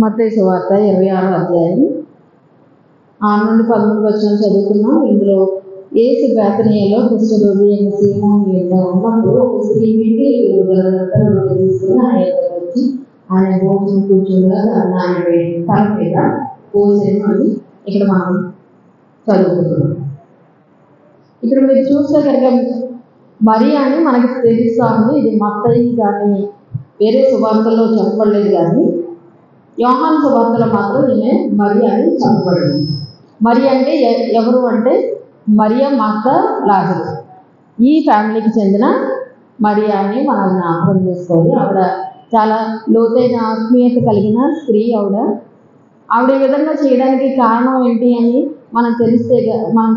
మత్తయి సువార్త 26వ అధ్యాయం 6 నుండి 13 వచనాలు చదువుకున్నాం. ఇందులో యేసు బేతనియలో కుష్ఠరోగి అయిన సీమోను యొద్ద ఉన్నప్పుడు ఒక స్త్రీ వెండి గలదంతా రొట్టె తీసుకుని ఆయన యొద్దకు వచ్చి ఆయన భోజనం కూర్చుండగా ఆయన తల మీద పోసేను అని ఇక్కడ మనం చదువుకుంటున్నాం. ఇక్కడ మీరు చూస్తే కనుక మరియా అని మనకి తెలుస్తూ ఉంది. ఇది మత్తయి కానీ వేరే సువార్తల్లో చెప్పబడలేదు, కానీ యోహాను సువార్తలో మాత్రం ఈమె మరియా అని చెప్పబడింది. మరియా అంటే ఎవరు అంటే మరియా మార్త లాజరు, ఈ ఫ్యామిలీకి చెందిన మరియా అని మనం జ్ఞాపకం చేసుకోవాలి. ఆవిడ చాలా లోతైన ఆత్మీయత కలిగిన స్త్రీ. ఆవిడ ఈ విధంగా చేయడానికి కారణం ఏంటి అని మనం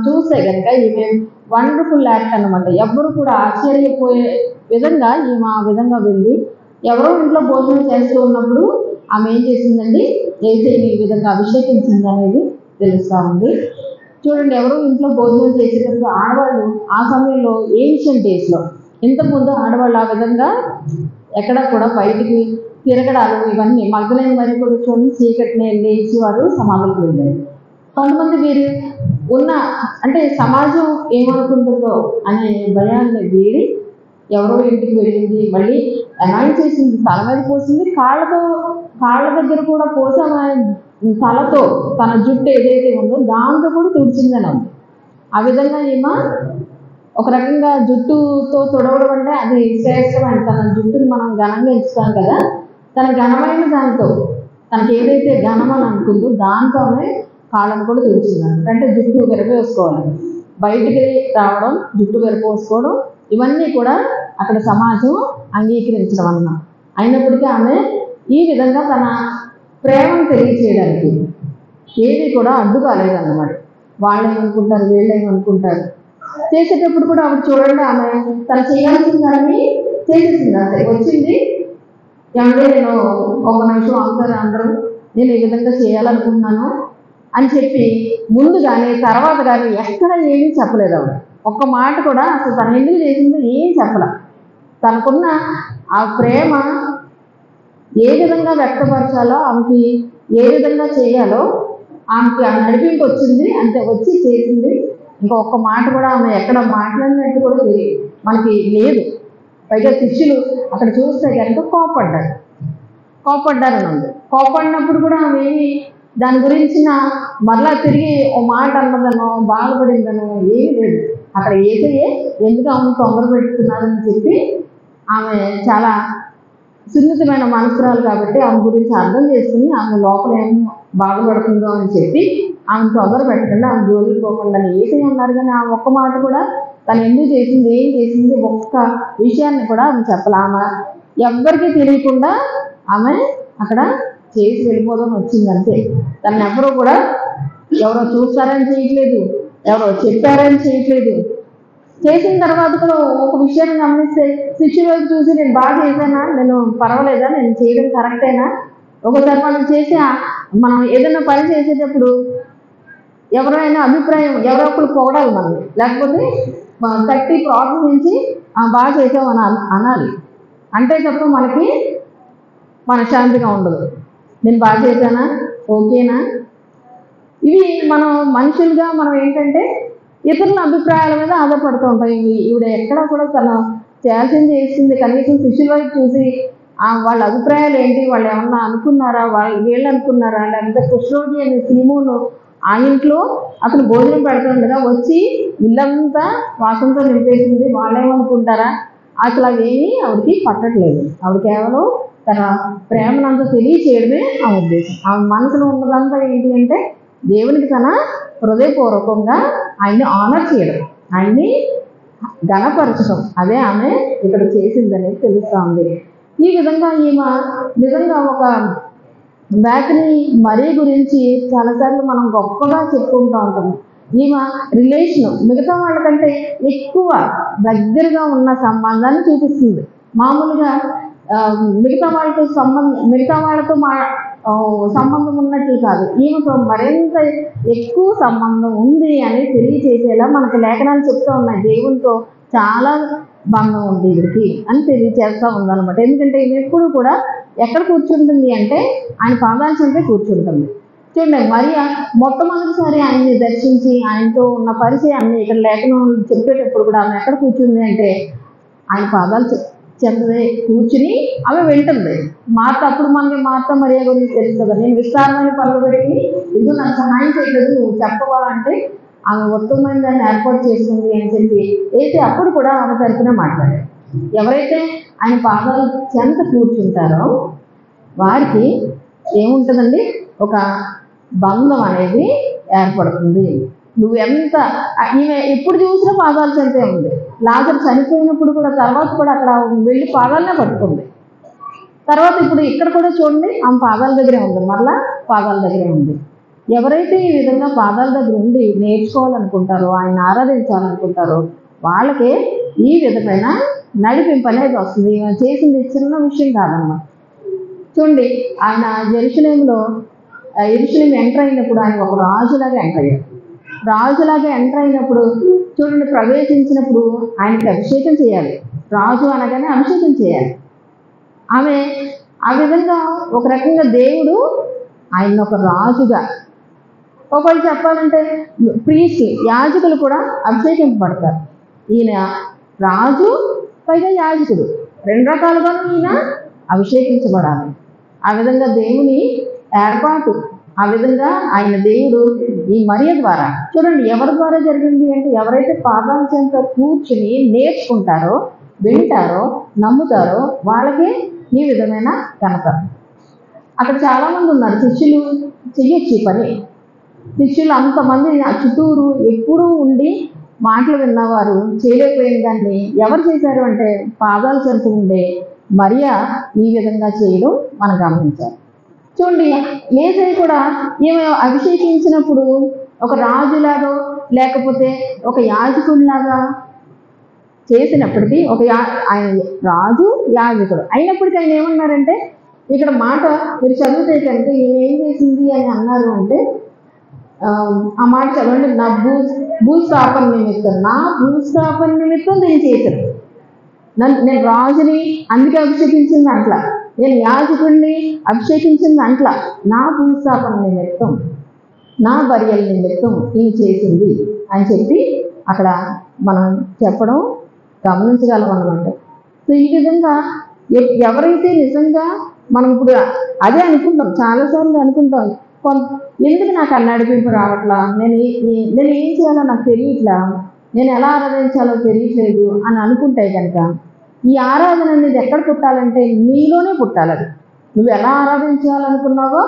చూస్తే కనుక ఈమె వండర్ఫుల్ యాక్ట్ అన్నమాట. ఎవరు కూడా ఆశ్చర్యపోయే విధంగా ఈమె ఆ విధంగా వెళ్ళి ఎవరో ఇంట్లో భోజనం చేస్తూ ఉన్నప్పుడు ఆమె ఏం చేసిందండి, యేసుని ఈ విధంగా అభిషేకించింది అనేది తెలుస్తూ ఉంది. చూడండి, ఎవరో ఇంట్లో భోజనం చేసేటప్పుడు ఆడవాళ్ళు ఆ సమయంలో ఏన్షియంట్ డేస్లో ఇంతకుముందు ఆడవాళ్ళు ఆ విధంగా ఎక్కడ కూడా బయటికి తిరగడాలు ఇవన్నీ మగ్గులైన మరి కూడా చూడండి చీకటిని లేచి వారు సమాధులకు వెళ్ళారు. కొంతమంది వీరు అంటే సమాజం ఏమనుకుంటుందో అనే భయాన్ని వీడి ఎవరో ఇంటికి వెళ్ళింది, మళ్ళీ అనాయింట్ చేసింది, తల మీద పోసింది, కాళ్ళ దగ్గర కూడా పోసి తలతో తన జుట్టు ఏదైతే ఉందో దాంతో కూడా తుడిచిందని ఉంది. ఆ విధంగా ఈమె ఒక రకంగా జుట్టుతో తుడవడం అంటే అది శ్రేష్టమైన, తన జుట్టుని మనం ఘనంగా ఇస్తాం కదా, తన ఘనమైన దాంతో తనకి ఏదైతే ఘనమని అనుకుందో దాంతోనే కాళ్ళను కూడా తుడిచింది. అంటే జుట్టు వెరవేసుకోవాలి, బయటికి రావడం, జుట్టు వెరపోసుకోవడం, ఇవన్నీ కూడా అక్కడ సమాజం అంగీకరించడం అన్నమాట. అయినప్పటికీ ఆమె ఈ విధంగా తన ప్రేమను తెలియచేయడానికి ఏది కూడా అడ్డు కాలేదన్నమాట. వాళ్ళేమనుకుంటారు, వీళ్ళేమనుకుంటారు చేసేటప్పుడు కూడా ఆవిడ చూడండి, ఆమె తను చేయాల్సిన దాన్ని చేసేసింది. అంతే వచ్చింది, ఏమంటే నేను ఒక నిమిషం అందరూ నేను ఈ విధంగా చేయాలనుకుంటున్నాను అని చెప్పి ముందు కానీ తర్వాత కానీ ఎక్కడ ఏమీ చెప్పలేదు. ఆవిడ ఒక్క మాట కూడా అసలు తను ఎందుకు చేసిందో ఏం చెప్పలే. తనకున్న ఆ ప్రేమ ఏ విధంగా వ్యక్తపరచాలో, ఆమెకి ఏ విధంగా చేయాలో ఆమెకి ఆ నడిపింపు వచ్చింది. అంటే వచ్చి చేసింది. ఇంకా ఒక్క మాట కూడా ఆమె ఎక్కడ మాట్లాడినట్టు కూడా మనకి లేదు. పైగా శిష్యులు అక్కడ చూస్తే కనుక కోపడ్డారని ఉంది. కోపడినప్పుడు కూడా ఆమె దాని గురించిన మరలా తిరిగి ఓ మాట అన్నదనో బాధపడిందనో ఏమీ లేదు. అక్కడ ఏసయ్యే ఎందుకు ఆమెను తొందర పెడుతున్నారని చెప్పి ఆమె చాలా సున్నితమైన మనసురాలు కాబట్టి ఆమె గురించి అర్థం చేసుకుని ఆమె లోపల ఏం బాధపడుతుందో అని చెప్పి ఆమెను తొందర పెట్టకుండా ఆమె జోలికి పోకుండా ఏసయ్య అన్నారు. కానీ ఆ ఒక్క మాట కూడా తను ఎందుకు చేసింది, ఏం చేసింది, ఒక్క విషయాన్ని కూడా ఆమె చెప్పలే. ఆమె ఎవ్వరికీ తెలియకుండా ఆమె అక్కడ చేసి వెళ్ళిపోదాం వచ్చింది అంతే. తను ఎవరో కూడా ఎవరో చూస్తారని చేయట్లేదు, ఎవరో చెప్పారని చేయట్లేదు. చేసిన తర్వాత కూడా ఒక విషయాన్ని గమనిస్తే శిష్యుల వైపు చూసి నేను బాగా చేశానా, నేను పర్వాలేదా, నేను చేయడం కరెక్టేనా. ఒకసారి మనం ఏదైనా పని చేసేటప్పుడు ఎవరైనా అభిప్రాయం ఎవరో ఒకరు పొగడాలి మనల్ని, లేకపోతే కట్టి ప్రోత్సహించి బాగా చేసామని అనాలి. అంటే తప్ప మనకి మనశ్శాంతిగా ఉండదు. నేను బాగా చేశానా, ఓకేనా. ఇవి మనం మనుషులుగా మనం ఏంటంటే ఇతరుల అభిప్రాయాల మీద ఆధారపడుతూ ఉంటాం. ఈవిడ ఎక్కడ కూడా తను చేయాల్సింది చేసింది. కనీసం శిష్యుల వైపు చూసి వాళ్ళ అభిప్రాయాలు ఏంటి, వాళ్ళు ఏమన్నా అనుకున్నారా, వీళ్ళు అనుకున్నారా, లేకపోతే కుష్ఠరోగి అనే సీమోను ఆ ఇంట్లో అతను భోజనం పెడుతుండగా వచ్చి ఇల్లంతా వాసనతో నింపేసింది, వాళ్ళేమనుకుంటారా, అసలు అవేమీ ఆవిడకి పట్టట్లేదు. ఆవిడ కేవలం తన ప్రేమనంతా తెలియచేయడమే ఆ ఉద్దేశం. ఆమె మనసులో ఉన్నదంతా ఏంటి అంటే దేవునికి తన హృదయపూర్వకంగా ఆయన్ని ఆనర్ చేయడం, ఆయన్ని ఘనపరచడం, అదే ఆమె ఇక్కడ చేసిందనేది తెలుస్తూ ఉంది. ఈ విధంగా ఈమె నిజంగా ఒక బేతనీ మరియ గురించి చాలాసార్లు మనం గొప్పగా చెప్పుకుంటూ ఉంటాము. ఈమె రిలేషన్ మిగతా వాళ్ళకంటే ఎక్కువ దగ్గరగా ఉన్న సంబంధాన్ని చూపిస్తుంది. మామూలుగా మిగతా వాళ్ళతో సంబంధం ఉన్నట్లు కాదు, ఈమెతో మరింత ఎక్కువ సంబంధం ఉంది అని తెలియచేసేలా మనకు లేఖనాలు చెప్తూ ఉన్నాయి. దేవునితో చాలా బంధం ఉంది వీడికి అని తెలియచేస్తూ ఉందన్నమాట. ఎందుకంటే ఇది ఎప్పుడు కూడా ఎక్కడ కూర్చుంటుంది అంటే ఆయన పాదాల చెంతే కూర్చుంటుంది. చూడండి, మరియా మొట్టమొదటిసారి ఆయన్ని దర్శించి ఆయనతో ఉన్న పరిచయాన్ని ఇక్కడ లేఖనం చెప్పేటప్పుడు కూడా ఆమె ఎక్కడ కూర్చుంది అంటే ఆయన పాదాలు చెంతదే కూర్చుని ఆమె వింటుంది. మార్త అప్పుడు మనకి మార్త మరియా గురించి తెలుసు కదా, నేను విస్తారమైన పనులు పెట్టి ఇది నాకు సహాయం చేయలేదు, నువ్వు చెప్పవాలంటే ఆమె ఉత్తమమైన దాన్ని ఏర్పాటు చేస్తుంది అని చెప్పి అయితే అప్పుడు కూడా ఆమె తరపున మాట్లాడారు. ఎవరైతే ఆయన పాదాలు చెంత కూర్చుంటారో వారికి ఏముంటుందండి, ఒక బంధం అనేది ఏర్పడుతుంది. నువ్వు ఎంత ఈమె ఎప్పుడు చూసినా పాదాల చెంతే ఉంది. లాజరు చనిపోయినప్పుడు కూడా తర్వాత కూడా అక్కడ వెళ్ళి పాదాలనే పట్టుకుంది. తర్వాత ఇప్పుడు ఇక్కడ కూడా చూడండి ఆమె పాదాల దగ్గరే ఉంది, మరలా పాదాల దగ్గరే ఉంది. ఎవరైతే ఈ విధంగా పాదాల దగ్గర ఉండి నేర్చుకోవాలనుకుంటారో ఆయన ఆరాధించాలనుకుంటారో వాళ్ళకే ఈ విధమైన నడిపింపు అనేది వస్తుంది. చేసింది చిన్న విషయం కాదన్నమాట. చూడండి, ఆయన యెరూషలేం ఎంటర్ అయినప్పుడు ఆయన ఒక రాజులాగా ఎంటర్ అయ్యారు. రాజులాగా ఎంటర్ అయినప్పుడు చూడండి, ప్రవేశించినప్పుడు ఆయనకి అభిషేకం చేయాలి. రాజు అనగానే అభిషేకం చేయాలి. ఆమె ఆ విధంగా ఒక రకంగా దేవుడు ఆయన ఒక రాజుగా, ఒకళ్ళు చెప్పాలంటే ప్రీస్ట్ యాజకులు కూడా అభిషేకింపబడతారు. ఈయన రాజు పైగా యాజకుడు, రెండు రకాలుగాను ఈయన అభిషేకించబడాలి. ఆ విధంగా దేవుని ఏర్పాటు, ఆ విధంగా ఆయన దేవుడు ఈ మరియ ద్వారా చూడండి ఎవరి ద్వారా జరిగింది అంటే ఎవరైతే పాదాల చెంత కూర్చుని నేర్చుకుంటారో, వింటారో, నమ్ముతారో వాళ్ళకే ఈ విధమైన ఘనత. అక్కడ చాలామంది ఉన్నారు శిష్యులు, చెయ్యొచ్చు ఈ పని. శిష్యులు అంతమంది చుట్టూరు ఎప్పుడూ ఉండి మాటలు విన్నవారు చేయలేకపోయిన దాన్ని ఎవరు చేశారు అంటే పాదాల చెంత ఉండే మరియ ఈ విధంగా చేయడం మనం గమనించాలి. చూడండి, యేసయ్య కూడా ఈమె అభిషేకించినప్పుడు ఒక రాజులాగా లేకపోతే ఒక యాజకుడిలాగా చేసినప్పటికీ ఆయన రాజు యాజకుడు అయినప్పటికీ ఆయన ఏమన్నారంటే ఇక్కడ మాట మీరు చదివితే కనుక ఈమె ఏం చేసింది అని అన్నారు అంటే ఆ మాట చదవండి, నా భూస్థాపన నిమిత్తం నేను చేశాను. నేను రాజుని అందుకే అభిషేకించింది అంట్లా, నేను యాజకుడిని అభిషేకించింది అంట్లా, నా భూస్థాపన నిమిత్తం, నా బరియల నిమిత్తం నేను చేసింది అని చెప్పి అక్కడ మనం చెప్పడం గమనించగలం అన్నమాట. సో ఈ విధంగా ఎవరైతే నిజంగా మనం ఇప్పుడు అదే అనుకుంటాం, చాలాసార్లు అనుకుంటాం, ఎందుకు నాకు ఆ నడిపింపు రావట్లా, నేను ఏం చేయాలో నాకు తెలియట్లా, నేను ఎలా ఆరాధించాలో తెలియట్లేదు అని అనుకుంటే కనుక ఈ ఆరాధన అనేది ఎక్కడ పుట్టాలంటే నీలోనే పుట్టాలి. అది నువ్వు ఎలా ఆరాధించాలనుకున్నావో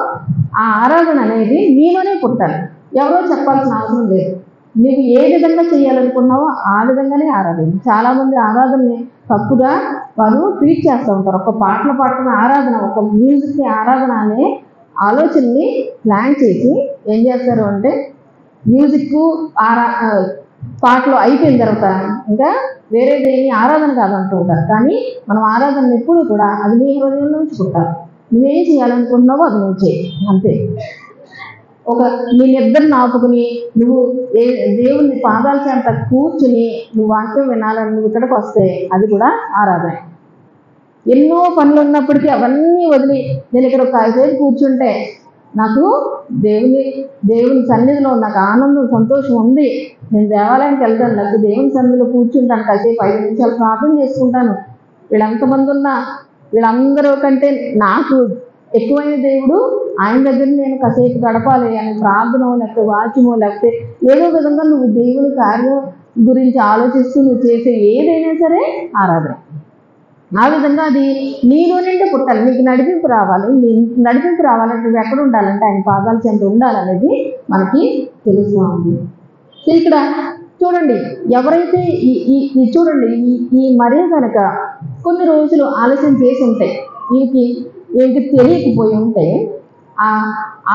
ఆ ఆరాధన అనేది నీలోనే పుట్టాలి. ఎవరో చెప్పాల్సిన అవసరం లేదు. నీకు ఏ విధంగా చేయాలనుకున్నావో ఆ విధంగానే ఆరాధించు. చాలామంది ఆరాధనని తప్పుగా వారు ట్రీట్ చేస్తూ ఉంటారు. ఒక పాటలు పాడుతున్న ఆరాధన, ఒక మ్యూజిక్ని ఆరాధన అనే ఆలోచనని ప్లాన్ చేసి ఏం చేస్తారు అంటే మ్యూజిక్ పాటలు అయిపోయిన తర్వాత ఇంకా వేరేదేమి ఆరాధన కాదంటూ ఉంటారు. కానీ మనం ఆరాధన ఎప్పుడు కూడా అది నీ హృదయం నుంచి పుట్టాలి. నువ్వేం చేయాలనుకుంటున్నావో అది నువ్వు చేయి, అంతే. నీ నిద్రను ఆపుకుని నువ్వు దేవుని పాదాల చెంత కూర్చుని నువ్వు వాక్యం వినాలని నువ్వు ఇక్కడికి వస్తే అది కూడా ఆరాధన. ఎన్నో పనులు ఉన్నప్పటికీ అవన్నీ వదిలి నేను ఇక్కడ ఒక కాసేపు కూర్చుంటే నాకు దేవుని సన్నిధిలో నాకు ఆనందం, సంతోషం ఉంది, నేను దేవాలయానికి వెళ్తాను, నాకు దేవుని సన్నిధిలో కూర్చుంటాను, కాసేపు 5 నిమిషాలు ప్రార్థన చేసుకుంటాను, వీళ్ళంతమంది ఉన్నా వీళ్ళందరూ కంటే నాకు ఎక్కువైన దేవుడు ఆయన దగ్గర నేను కాసేపు గడపాలి అని ప్రార్థన లేకపోతే వాక్యమో లేకపోతే ఏదో విధంగా నువ్వు దేవుని కార్యం గురించి ఆలోచిస్తూ నువ్వు చేసే ఏదైనా సరే ఆరాధన. ఆ విధంగా అది నీలో నుండి పుట్టాలి. నీకు నడిపింపు రావాలంటే నువ్వు ఎక్కడ ఉండాలంటే ఆయన పాదాల చెంత ఉండాలనేది మనకి తెలుస్తూ ఉంది. సో ఇక్కడ చూడండి, ఎవరైతే చూడండి ఈ మరియ కనుక కొన్ని రోజులు ఆలస్యం చేసి ఉంటాయి, ఈమెకి తెలియకపోయి ఉంటే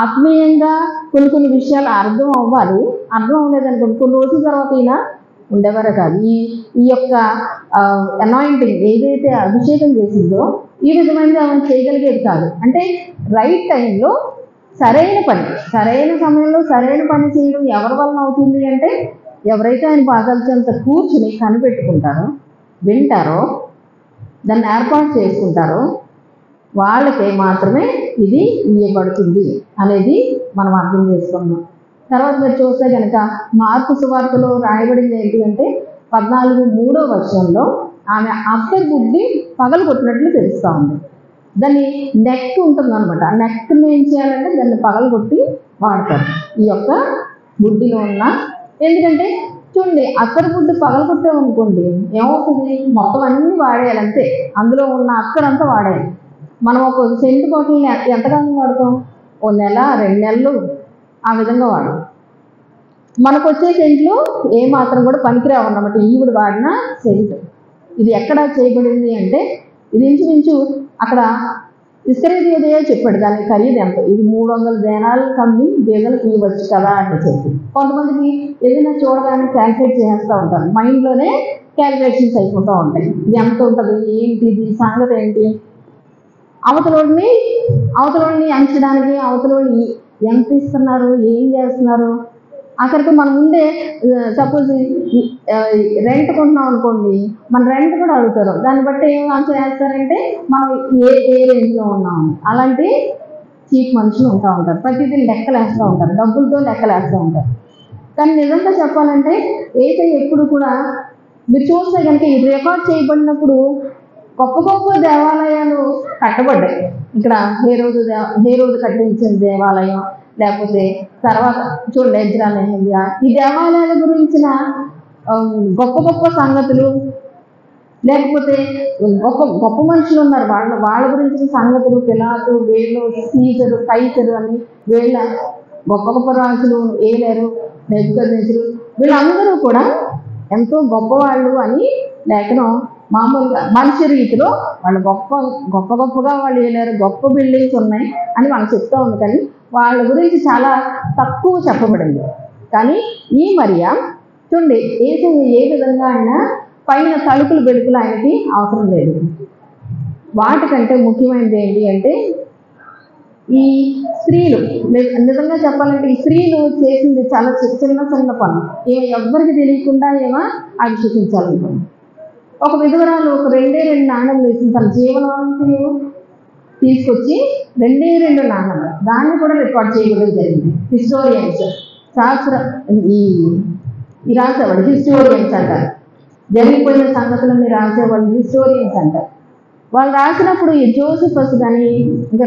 ఆత్మీయంగా కొన్ని విషయాలు అర్థం అవ్వాలి. అర్థం అవ్వలేదనుకోండి కొన్ని రోజుల తర్వాత ఈయన ఉండేవారు కాదు. ఈ యొక్క అనాయింటింగ్ ఏదైతే అభిషేకం చేసిందో ఈ విధమైన ఆమె చేయగలిగేది కాదు. అంటే రైట్ టైంలో సరైన సమయంలో సరైన పని చేయడం ఎవరి వలన అవుతుంది అంటే ఎవరైతే ఆయన పాదాల చెంత కూర్చుని కనిపెట్టుకుంటారో, వింటారో, దాన్ని ఏర్పాటు చేసుకుంటారో వాళ్ళకే మాత్రమే ఇది ఇవ్వబడుతుంది అనేది మనం అర్థం చేసుకున్నాం. తర్వాత మీరు చూస్తే కనుక మార్కు సువార్తలో రాయబడింది ఏంటి అంటే 14:3 ఆమె అత్తర్ గుడ్డి పగలు కొట్టినట్లు తెలుస్తూ ఉంది. దాన్ని నెక్ ఉంటుందన్నమాట. ఆ నెక్ని ఏం చేయాలంటే దాన్ని పగలు కొట్టి వాడతారు ఈ యొక్క గుడ్డిలో ఉన్న. ఎందుకంటే చూడండి, అత్తర్ గుడ్డి పగలు కొట్టామనుకోండి ఏమవుతుంది, మొత్తం అన్నీ వాడేయాలంతే, అందులో ఉన్న అత్తర్ అంతా వాడేయాలి. మనం ఒక సెంటు బాటిల్ని ఎంతకాలం వాడతాం? 1 నెల 2 నెలలు ఆ విధంగా వాడతాం. మనకు వచ్చే సెంట్లు ఏ మాత్రం కూడా పనికిరావు అన్నమాట. ఈవిడ వాడిన సెంట్ ఇది ఎక్కడ చేయబడింది అంటే ఇది ఇంచుమించు అక్కడ ఇస్కరియోతే చెప్పాడు దాని ఖరీదు ఎంత. ఇది 300 దేనాలు కమ్మి బీదలకు ఇవ్వచ్చు కదా అని చెప్పి. కొంతమందికి ఏదైనా చూడగానే క్యాల్కులేట్ చేస్తూ ఉంటారు, మైండ్లోనే క్యాల్కులేషన్స్ అయిపోతూ ఉంటాయి. ఇది ఎంత ఉంటుంది, ఏంటి, ఇది సంగతి ఏంటి, అవతలని అంచడానికి అవతలని ఎంత ఇస్తున్నారు, ఏం చేస్తున్నారు. అక్కడికి మనం ముందే సపోజ్ రెంట్ కొంటున్నాం అనుకోండి, మన రెంట్ కూడా అడుగుతారు. దాన్ని బట్టి ఏం అంచనా వేస్తారంటే మనం ఏ రేంజ్లో ఉన్నాము. అలాంటి చీప్ మనుషులు ఉంటారు. ప్రతిదీ లెక్కలు వేస్తూ ఉంటారు, డబ్బులతో లెక్కలు వేస్తూ ఉంటారు. కానీ నిజంగా చెప్పాలంటే ఎప్పుడు కూడా మీరు చూస్తే కనుక ఇది రికార్డ్ చేయబడినప్పుడు గొప్ప గొప్ప దేవాలయాలు కట్టబడ్డాయి. ఇక్కడ హేరోదు కట్టించిన దేవాలయం, లేకపోతే తర్వాత చూడండి ఎజ్రా నెహెమ్యా, ఈ దేవాలయాల గురించిన గొప్ప గొప్ప సంగతులు, లేకపోతే గొప్ప మనుషులు ఉన్నారు వాళ్ళ గురించిన సంగతులు, పిలాతు, వీళ్ళు, సీజరు, కైసరు అని వీళ్ళ గొప్ప గొప్ప రాజులు, ఏలేరు, నెబుకద్నెజరు, వీళ్ళందరూ కూడా ఎంతో గొప్పవాళ్ళు అని లేఖనం మామూలుగా మనిషి రీతిలో వాళ్ళు గొప్పగా వాళ్ళు ఏలేరు, గొప్ప బిల్డింగ్స్ ఉన్నాయి అని మనకు చెప్తూ ఉంది. కానీ వాళ్ళ గురించి చాలా తక్కువ చెప్పబడింది. కానీ ఈ మరియా చూడండి, ఏ విధంగా అయినా పైన తలుపులు బెడుకులు ఆయనకి అవసరం లేదు. వాటికంటే ముఖ్యమైనది ఏంటి అంటే ఈ స్త్రీలు, నిజంగా చెప్పాలంటే ఈ స్త్రీలు చేసింది చాలా చిన్న పనులు. ఎవ్వరికి తెలియకుండా అభిషేకించాలనుకున్నాం. ఒక విధవరాలు ఒక 2 నాణ్యాలు వేసిన తన జీవనాన్ని తీసుకొచ్చి 2 నాణ్యాలు దాన్ని కూడా రికార్డ్ చేయడం జరిగింది. హిస్టోరియన్స్ ఈ రాసేవాళ్ళు హిస్టోరియన్స్ అంటారు. జరిగిపోయిన సంగతులన్నీ రాసేవాళ్ళు హిస్టోరియన్స్ అంటారు. వాళ్ళు రాసినప్పుడు ఈ జోసెఫస్ కానీ ఇంకా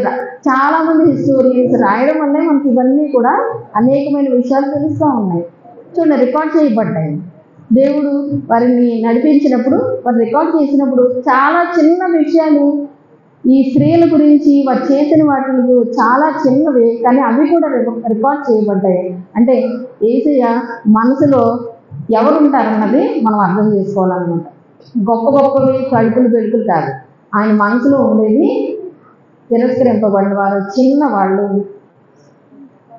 చాలామంది హిస్టోరియన్స్ రాయడం వల్లే మనకి ఇవన్నీ కూడా అనేకమైన విషయాలు తెలుస్తూ ఉన్నాయి. చూడండి, రికార్డ్ చేయబడ్డాయి. దేవుడు వారిని నడిపించినప్పుడు, వారు రికార్డ్ చేసినప్పుడు చాలా చిన్న విషయాలు ఈ స్త్రీల గురించి వారు చేసిన వాటికి చాలా చిన్నవి, కానీ అవి కూడా రికార్డ్ చేయబడ్డాయి. అంటే యేసయ్య మనసులో ఎవరుంటారన్నది మనం అర్థం చేసుకోవాలన్నమాట. గొప్పవి కడుపులు బెడుకులు కాదు, ఆయన మనసులో ఉండేది తిరస్కరింపబడిన వారు, చిన్న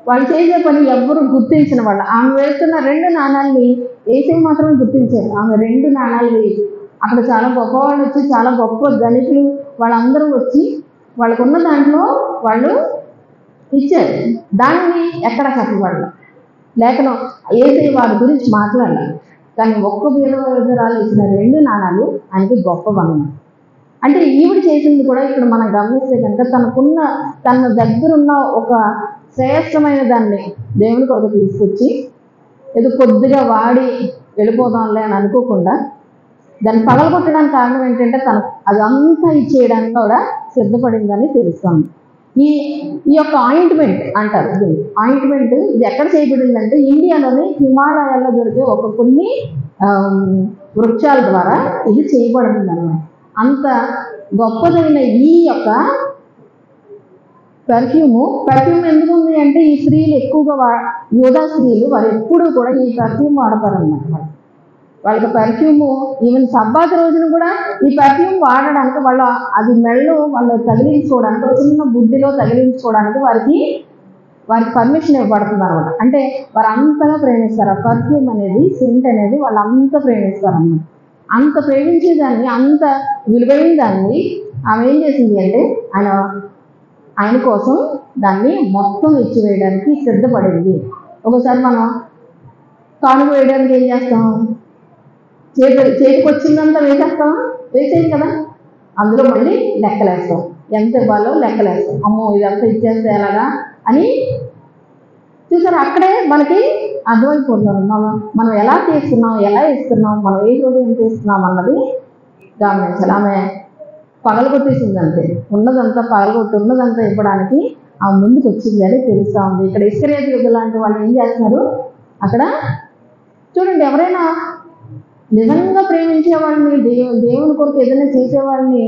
వాళ్ళు చేసే పని ఎవ్వరు గుర్తించిన వాళ్ళు. ఆమె వేస్తున్న 2 నాణాలని యేసయ్య మాత్రమే గుర్తించారు. ఆమె 2 నాణాలు వేసి అక్కడ చాలా గొప్పవాళ్ళు వచ్చి, చాలా గొప్ప ధనికులు వాళ్ళందరూ వచ్చి వాళ్ళకున్న దాంట్లో వాళ్ళు ఇచ్చారు. దాన్ని ఎక్కడ చెప్పబడలేదు. లేఖనం యేసయ్య వారి గురించి మాట్లాడాలి. కానీ ఒక్క విధవరాలు ఇచ్చిన 2 నాణాలు ఆయనకి గొప్పవన్న. అంటే ఈవిడ చేసింది కూడా ఇక్కడ మనం గమనిస్తే కనుక తన దగ్గరున్న ఒక శ్రేష్టమైన దాన్ని దేవునికి ఒక తీసుకొచ్చి ఏదో కొద్దిగా వాడి వెళ్ళిపోదాంలే అని అనుకోకుండా దాన్ని పగలగొట్టడానికి కారణం ఏంటంటే అదంతా ఇచ్చేయడానికి కూడా సిద్ధపడిందని తెలుస్తుంది. ఈ యొక్క ఆయింట్మెంట్ అంటారు. ఆయింట్మెంట్ ఇది ఎక్కడ చేయబడిందంటే ఇండియాలోని హిమాలయాల్లో దొరికే కొన్ని వృక్షాల ద్వారా ఇది చేయబడింది అన్నమాట. అంత గొప్పదైన ఈ యొక్క పెర్ఫ్యూమ్ ఎందుకు ఉంది అంటే ఈ స్త్రీలు ఎక్కువగా యూదా స్త్రీలు వారు ఎప్పుడూ కూడా ఈ పెర్ఫ్యూమ్ వాడతారనమాట. వాళ్ళకి పెర్ఫ్యూమ్ ఈవెన్ సబ్బాత్ రోజున కూడా ఈ పెర్ఫ్యూమ్ వాడడానికి అది మెళ్ళు వాళ్ళు తగిలించుకోవడానికి, చిన్న బుడ్డిలో తగిలించుకోవడానికి వారికి పర్మిషన్ ఇవ్వబడుతుంది అనమాట. అంటే వారు అంతగా ప్రేమిస్తారు. ఆ పర్ఫ్యూమ్ అనేది, సెంట్ అనేది వాళ్ళు అంత ప్రేమిస్తారు అన్నమాట. అంత ప్రేమించేదాన్ని, అంత విలువైన దాన్ని ఆమె ఏం చేసింది అంటే ఆయన కోసం దాన్ని మొత్తం ఇచ్చివేయడానికి సిద్ధపడింది. ఒకసారి మనం కానుక వేయడానికి ఏం చేస్తాం? చేతికి వచ్చిందంతా వేసేస్తామా? వేసేయం కదా. అందులో మళ్ళీ లెక్కలేస్తాం, ఎంత ఇవ్వాలో లెక్కలేస్తాం. అమ్మో ఇదంతా ఇచ్చేస్తే ఎలాగా అని చూసారు. అక్కడే మనకి అర్థమైపోతున్నాం మనం ఎలా చేస్తున్నాం, ఎలా ఇస్తున్నాం, మనం ఏ రోజు ఏం చేస్తున్నాం అన్నది గమనించాలి. ఆమె పగలగొట్టేసింది అంతే, ఉన్నదంతా పగలగొట్టి ఉన్నదంతా ఇవ్వడానికి ఆమె ముందుకు వచ్చింది అని తెలుస్తూ ఉంది. ఇక్కడ ఇస్కరియోతు యూదా లాంటి వాళ్ళు ఏం చేస్తున్నారు అక్కడ చూడండి. ఎవరైనా నిజంగా ప్రేమించే వాళ్ళని, దేవుని కొరకు ఏదైనా చేసేవాళ్ళని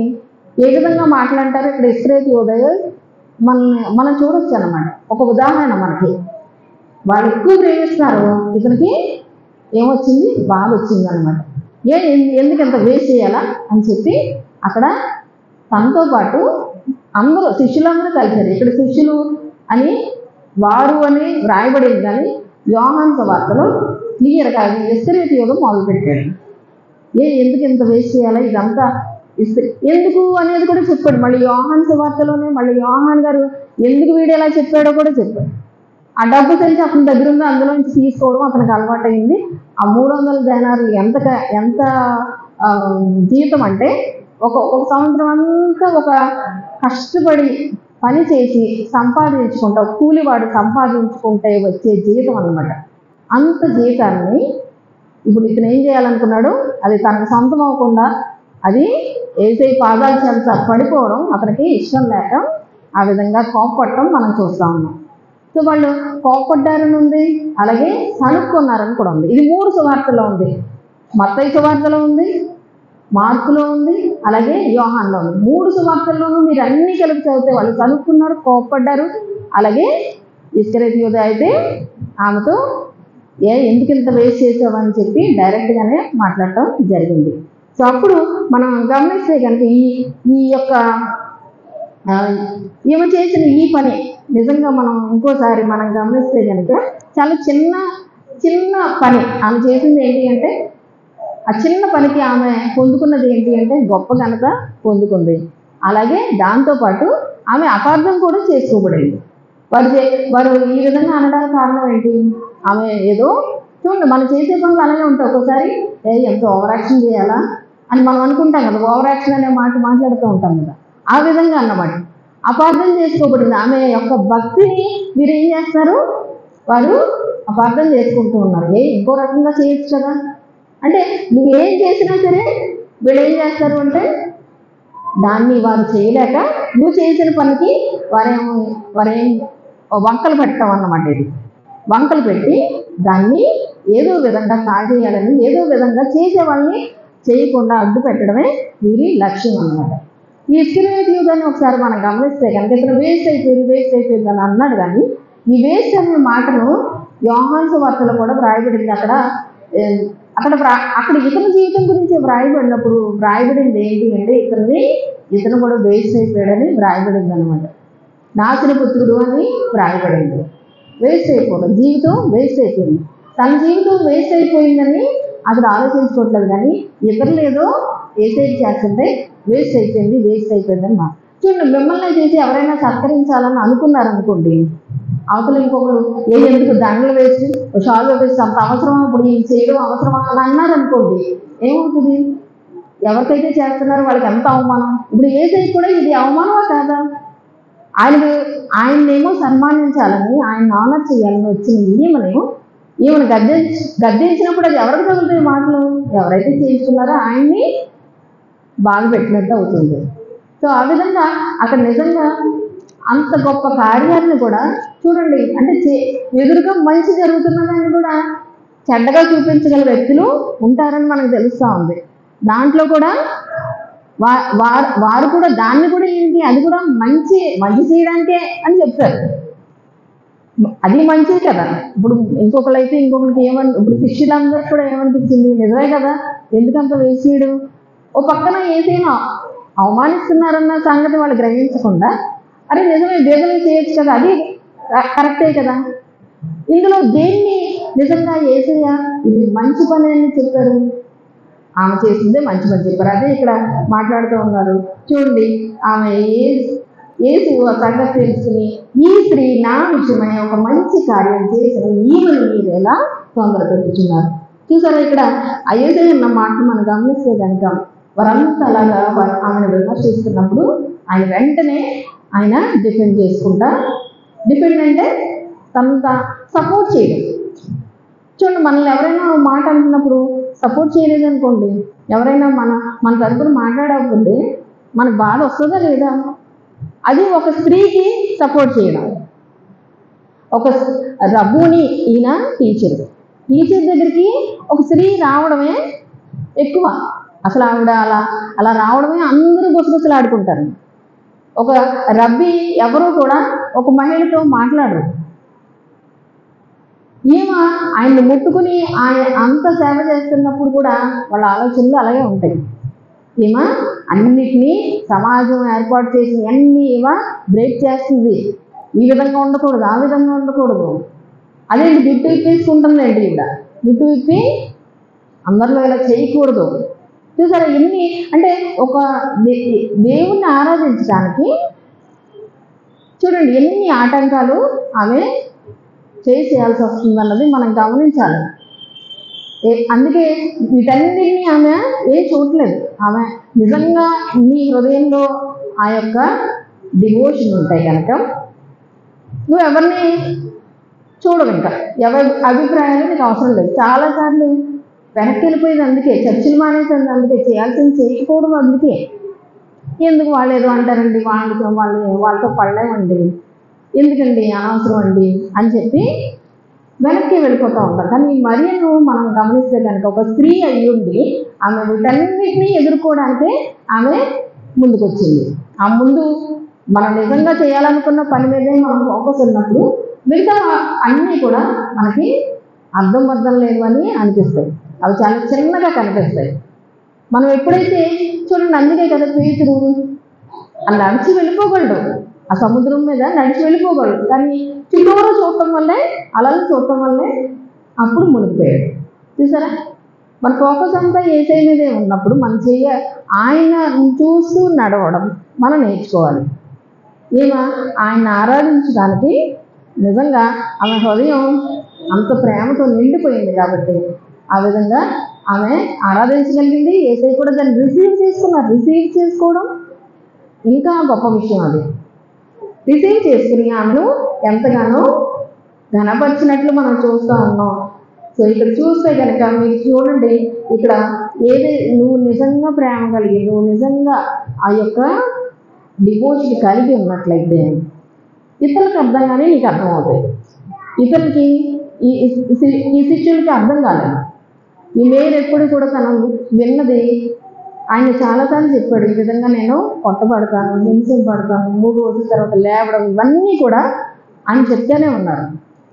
ఏ విధంగా మాట్లాడతారో ఇక్కడ ఇస్కరియోతు యూదా మనం చూడొచ్చు అన్నమాట. ఒక ఉదాహరణ మనకి. వాళ్ళు ఎక్కువ ప్రేమిస్తున్నారు, ఇతనికి ఏమొచ్చింది? బాధ వచ్చింది అనమాట. ఎందుకు ఎంత వేస్ట్ చేయాలా అని చెప్పి అక్కడ తనతో పాటు అందరూ శిష్యులందరూ కలిశారు. ఇక్కడ శిష్యులు అని వారు అని వ్రాయబడింది, కానీ యోహాను సువార్తలో క్లియర్గా ఇస్కరియోతు యూదా మొదలుపెట్టాడు. ఎందుకు ఎంత వేస్ట్ చేయాలా, ఇదంతా ఎందుకు అనేది కూడా చెప్పాడు. మళ్ళీ యోహాను సువార్తలోనే మళ్ళీ యోహాను గారు ఎందుకు వీడు ఎలా చెప్పాడో కూడా చెప్పాడు. ఆ డబ్బు తెలిసి అతని దగ్గర ఉందో అందులో నుంచి తీసుకోవడం అతనికి అలవాటైంది. ఆ 300 దేనారులు ఎంత జీవితం అంటే ఒక సంవత్సరం అంతా ఒక కష్టపడి పని చేసి సంపాదించుకుంటా, కూలివాడు సంపాదించుకుంటే వచ్చే జీతం అన్నమాట. అంత జీతాన్ని ఇప్పుడు ఇతను ఏం చేయాలనుకున్నాడు? అది తనకు సొంతం అవ్వకుండా అది యేసయ్య పాదాల చెంత పడిపోవడం అతనికి ఇష్టం లేక ఆ విధంగా కోపపడటం మనం చూస్తూ ఉన్నాం. సో వాళ్ళు కోపడ్డారని ఉంది, అలాగే సనుక్కున్నారని కూడా ఉంది. ఇది 3 సువార్తలో ఉంది. మత్తయి సువార్తలో ఉంది, మార్కులో ఉంది, అలాగే యోహానులో ఉంది. 3 సువార్తల్లోనూ మీరు అన్ని కలిపి చదివితే వాళ్ళు సనుక్కున్నారు, కోపడ్డారు. అలాగే ఇస్కరియోతు యూదా అయితే ఆమెతో ఎందుకు ఇంత వేస్ట్ చేసావని చెప్పి డైరెక్ట్గానే మాట్లాడటం జరిగింది. సో అప్పుడు మనం గమనిస్తే కనుక ఈ యొక్క ఈమె చేసిన ఈ పని నిజంగా మనం ఇంకోసారి మనం గమనిస్తే కనుక చాలా చిన్న పని ఆమె చేసింది. ఏంటి అంటే ఆ చిన్న పనికి ఆమె పొందుకున్నది ఏంటి అంటే గొప్ప ఘనత పొందుకుంది. అలాగే దాంతోపాటు ఆమె అపార్థం కూడా చేసుకోబడింది. వారు ఈ విధంగా అనడానికి కారణం ఏంటి? ఆమె ఏదో చూడండి, మనం చేసే పనులు అలాగే ఉంటాయి. ఒక్కోసారి ఎంత ఓవర్ యాక్షన్ చేయాలా అని మనం అనుకుంటాం కదా, ఓవర్ యాక్షన్ అనే మాట మాట్లాడుతూ ఉంటాం కదా. ఆ విధంగా అన్నమాట అపార్థం చేసుకోబడింది. ఆమె యొక్క భక్తిని మీరు ఏం చేస్తారు? వారు అపార్థం చేసుకుంటూ ఉన్నారు. ఇంకో రకంగా చేయొచ్చు కదా అంటే నువ్వేం చేసినా సరే వీళ్ళు ఏం చేస్తారు అంటే దాన్ని వారు చేయలేక నువ్వు చేసిన పనికి వారేం వంకలు పెట్టడం అన్నమాట. ఇది వంకలు పెట్టి దాన్ని ఏదో విధంగా కాజేయాలని, ఏదో విధంగా చేసే వాళ్ళని చేయకుండా అడ్డు పెట్టడమే వీరి లక్ష్యం అన్నమాట. ఈ ఇస్కరియోతు యూదాని ఒకసారి మనం గమనిస్తే కనుక ఇతను వేస్ట్ అయిపోయింది అని అన్నాడు. కానీ ఈ వేస్ట్ అనే మాటను యోహాను సువార్తలో కూడా వ్రాయబడింది. అక్కడ ఇతని జీవితం గురించి వ్రాయబడినప్పుడు వ్రాయబడింది ఏంటి అంటే ఇతను కూడా వేస్ట్ అయిపోయాడని వ్రాయబడింది అనమాట. నాశన పుత్రుడు అని వ్రాయబడింది. వేస్ట్ అయిపోవడం, జీవితం వేస్ట్ అయిపోయింది. తన జీవితం వేస్ట్ అయిపోయిందని అతను ఆలోచించుకోవట్లేదు, కానీ ఇతరులు ఏదో ఏసైడ్ చేస్తుంటే వేస్ట్ అయిపోయిందని మాట. చూడండి, మిమ్మల్ని చేసి ఎవరైనా సత్కరించాలని అనుకున్నారనుకోండి, అవతల ఇంకొకరు ఎందుకు దండలు వేసి షాల్లో వేసి అంత అవసరమా, ఇప్పుడు ఇది చేయడం అవసరమా అని అన్నారనుకోండి, ఏమవుతుంది? ఎవరికైతే చేస్తున్నారో వాళ్ళకి ఎంత అవమానం. ఇప్పుడు ఏసై కూడా ఇది అవమానమా కాదా? ఆయన్నేమో సన్మానించాలని, ఆయన ఆనర్ చేయాలని వచ్చిన ఈమెను గద్దించినప్పుడు అది ఎవరికి తగులుతాయి మాటలు? ఎవరైతే చేస్తున్నారో ఆయన్ని బాధ పెట్టినట్టు అవుతుంది. సో ఆ విధంగా అక్కడ నిజంగా అంత గొప్ప కార్యాలను కూడా చూడండి, అంటే ఎదురుగా మంచి జరుగుతున్నదాన్ని కూడా చెడ్డగా చూపించగల వ్యక్తులు ఉంటారని మనకు తెలుస్తూ ఉంది. దాంట్లో కూడా వారు కూడా దాన్ని కూడా ఏంటి, అది కూడా మంచి చేయడానికే అని చెప్తారు. అది మంచిది కదా. ఇప్పుడు ఇంకొకరికి ఇప్పుడు శిష్యులందరూ కూడా ఏమనిపించింది? నిజమే కదా, ఎందుకంత వేసేయడు? ఓ పక్కన ఏసైనా అవమానిస్తున్నారన్న సంగతి వాళ్ళు గ్రహించకుండా అరే నిజమే దేవుని చేయొచ్చు కదా, అది కరెక్టే కదా. ఇందులో దేన్ని నిజంగా ఏసయ్య ఇది మంచి పని అని చెప్పారు? ఆమె చేసిందే మంచి పని చెప్పారు. అదే ఇక్కడ మాట్లాడుతూ ఉన్నారు. చూడండి, ఆమె యేసు ఆ సంగతి తెలుసుకుని ఈ స్త్రీ నా విషయమై ఒక మంచి కార్యం చేసిన ఈమెను మీరు ఎలా తొందర పెట్టుచున్నారు. చూసారా, ఇక్కడ అయ్యేసే ఉన్న మాటలు మనం గమనిస్తే కనుక వారంతా అలాగా ఆమెను విమర్శిస్తున్నప్పుడు ఆయన వెంటనే ఆయన డిఫెండ్ చేసుకుంటా, డిఫెండ్ అంటే తనంతా సపోర్ట్ చేయడం. చూడండి, మనల్ని ఎవరైనా మాట అంటున్నప్పుడు సపోర్ట్ చేయలేదు అనుకోండి, ఎవరైనా మన తరపున మాట్లాడకపోతే మనకు బాధ వస్తుందా లేదా? అది ఒక స్త్రీకి సపోర్ట్ చేయడం. ఒక రబ్బుని, ఈయన టీచర్ దగ్గరికి ఒక స్త్రీ రావడమే ఎక్కువ. అసలు ఆవిడ అలా రావడమే అందరూ గుసగుసలాడుకుంటారు. ఒక రబ్బీ ఎవరు కూడా ఒక మహిళతో మాట్లాడరు. ఆయన్ని ముట్టుకుని ఆయన అంత సేవ చేస్తున్నప్పుడు కూడా వాళ్ళ ఆలోచనలు అలాగే ఉంటాయి. అన్నిటినీ సమాజం ఏర్పాటు చేసి అన్నీ బ్రేక్ చేస్తుంది. ఈ విధంగా ఉండకూడదు, ఆ విధంగా ఉండకూడదు. అదేంటి జుట్టు విప్పేసుకుంటుందండి, ఈవిడ జుట్టు విప్పి అందరిలో ఇలా చేయకూడదు. చూసారా, ఎన్ని అంటే ఒక దేవుణ్ణి ఆరాధించడానికి చూడండి ఎన్ని ఆటంకాలు ఆమె చేయాల్సి వస్తుందన్నది మనం గమనించాలి. అందుకే వీటన్నిటినీ ఆమె ఏం చూడలేదు. ఆమె నిజంగా నీ హృదయంలో ఆ యొక్క డివోషన్ ఉంటాయి కనుక నువ్వు ఎవరిని చూడవు, ఇంకా ఎవరి అభిప్రాయాలు నీకు అవసరం లేదు. చాలాసార్లు వెనక్కి వెళ్ళిపోయేది అందుకే, చర్చలు మానేసింది అందుకే, చేయాల్సింది చేయకపోవడం అందుకే. ఎందుకు వాళ్ళు ఏదో అంటారండి, వాళ్ళతో పడలేమండి, ఎందుకండి అనవసరం అండి అని చెప్పి వెనక్కి వెళ్ళిపోతూ ఉంటారు. కానీ ఈ మరియను మనం గమనిస్తే కనుక ఒక స్త్రీ అయ్యుండి ఆమె వీటన్నిటినీ ఎదుర్కోవడానికే ఆమె ముందుకు వచ్చింది. ఆ ముందు మనం నిజంగా చేయాలనుకున్న పని మీదే మనం ఫోకస్ ఉన్నప్పుడు మిగతా అన్నీ కూడా మనకి అర్థం లేవని అనిపిస్తాయి. అవి చాలా చిన్నగా కనిపిస్తాయి. మనం ఎప్పుడైతే చూడండి, అందుకే కదా పేతురు నడిచి వెళ్ళిపోగలడు, ఆ సముద్రం మీద నడిచి వెళ్ళిపోగలడు. కానీ చుట్టూరు చూడటం వల్లే, అలలు చూడటం వల్లే అప్పుడు మునిగిపోయాడు. చూసారా, మన ఫోకస్ అంతా ఏసై మీదే ఉన్నప్పుడు మనం ఆయన చూస్తూ నడవడం మనం నేర్చుకోవాలి. ఆయన ఆరాధించడానికి నిజంగా ఆమె హృదయం అంత ప్రేమతో నిండిపోయింది కాబట్టి ఆ విధంగా ఆమె ఆరాధించగలిగింది. ఏసై కూడా దాన్ని రిసీవ్ చేసుకోవడం ఇంకా గొప్ప విషయం. అది రిసీవ్ చేసుకుని ఆమెను ఎంతగానో ఘనపరిచినట్లు మనం చూస్తూ ఉన్నాం. సో ఇక్కడ చూస్తే కనుక మీరు చూడండి, ఇక్కడ నువ్వు నిజంగా ప్రేమ కలిగి, నువ్వు నిజంగా ఆ యొక్క డివోషన్ కలిగి ఉన్నట్లయితే ఇతరులకు అర్థం కానీ నీకు అర్థమవుతాయి. ఇతరులకి ఈ శిష్యులకి అర్థం కాలేదు. ఈ మేలు ఎప్పుడు కూడా తను విన్నది ఆయన చాలాసార్లు చెప్పాడు, ఈ విధంగా నేను కొట్టబడతాను, హింసింపడతాను, 3 రోజుల తర్వాత లేవడం, ఇవన్నీ కూడా ఆయన చెప్తూనే ఉన్నారు.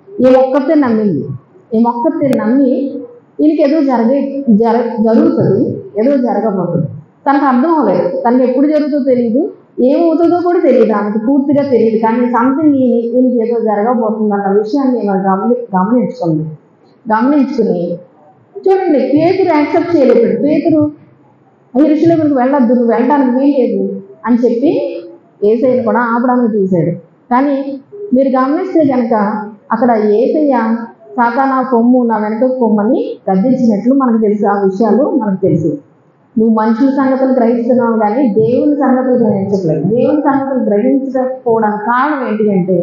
ఈ ఒక్కతే నమ్మింది. ఈ ఒక్కతే నమ్మి వీళ్ళకి ఏదో జరుగుతుంది, ఏదో జరగబోతుంది. తనకు అర్థం అవ్వలేదు. తనకు ఎప్పుడు జరుగుతుందో తెలియదు, ఏమవుతుందో కూడా తెలియదు, ఆమెకు పూర్తిగా తెలియదు. కానీ సంథింగ్ ఈయనకి ఏదో జరగబోతుంది అన్న విషయాన్ని గమనించుకుని చూడండి, పేతురు యాక్సెప్ట్ చేయలేదు. పేతురు యెరూషలేముకు వెళ్ళొద్దు, నువ్వు వెళ్ళడానికి వీలేదు అని చెప్పి యేసయ్యను కూడా ఆపడానికి చూశాడు. కానీ మీరు గమనిస్తే కనుక అక్కడ యేసయ్య సాతానా పొమ్ము, నా వెనక పొమ్మని గద్దించినట్లు మనకు తెలుసు. ఆ విషయాలు మనకు తెలుసు. నువ్వు మనుషుల సంగతులు గ్రహిస్తున్నావు కానీ దేవుని సంగతులు గ్రహించట్లేదు. దేవుని సంగతులు గ్రహించకపోవడానికి కారణం ఏంటంటే